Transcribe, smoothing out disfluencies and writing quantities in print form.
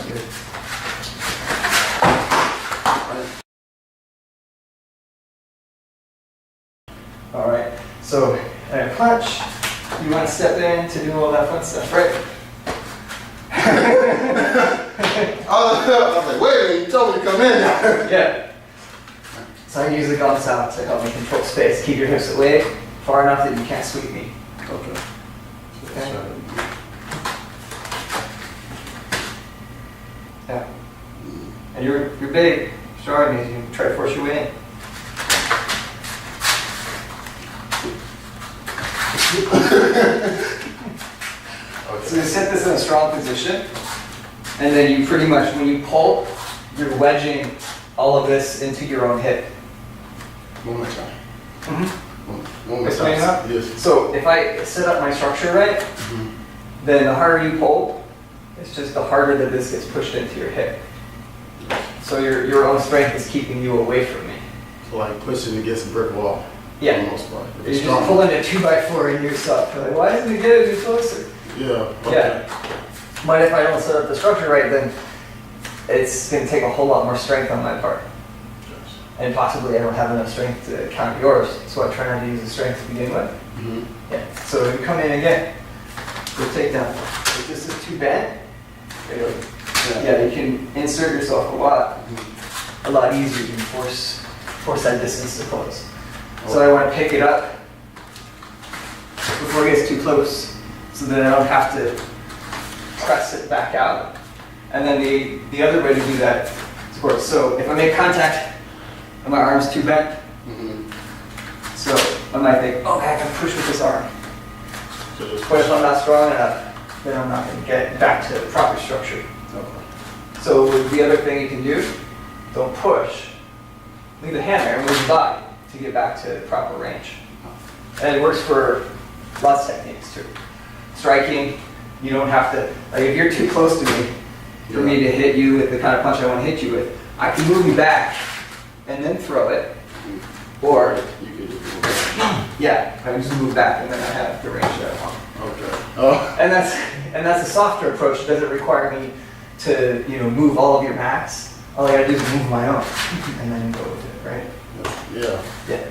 good. All right, so and a punch, you want to step in to do all that fun stuff, right? I was like, wait a minute, you told me to come in now. Yeah. So I use the Gam Sau to help me control space. Keep your hips away far enough that you can't sweep me. Okay. Okay. Yeah. And you're big, strong, you can try to force your way in. So you set this in a strong position, and then you pretty much, when you pull, you're wedging all of this into your own hip. One more time. Mm-hmm. One more Explain time. that? Yes. So if I set up my structure right, then the harder you pull, it's just the harder that this gets pushed into your hip. So your own strength is keeping you away from me. So like pushing against a brick wall. Yeah. For the most part. If You're it's just strong. pulling a 2x4 into yourself. You're like, why doesn't it get any closer? Yeah. Okay. Yeah. But if I don't set up the structure right, then it's going to take a whole lot more strength on my part. And possibly I don't have enough strength to counter yours. So I try not to use the strength to begin with. Mm-hmm. Yeah. So you come in again. Go takedown. If this is too bent, yeah, you can insert yourself a lot easier. You can force that distance to close. So I want to pick it up before it gets too close, so that I don't have to press it back out. And then the other way to do that, of course, so if I make contact and my arm's too bent, so I might think, okay, I can push with this arm. But if I'm not strong enough, then I'm not going to get back to the proper structure. So the other thing you can do, don't push. Leave the hand there and move your body to get back to proper range. And it works for lots of techniques too. Striking, you don't have to, like if you're too close to me, for me to hit you with the kind of punch I want to hit you with, I can move you back and then throw it. Or, You could just move back. yeah, I can just move back and then I have the range that I want. Okay. Oh. And that's a softer approach. It doesn't require me to, move all of your max. All I gotta do is move my own and then go with it, right? Yeah. Yeah.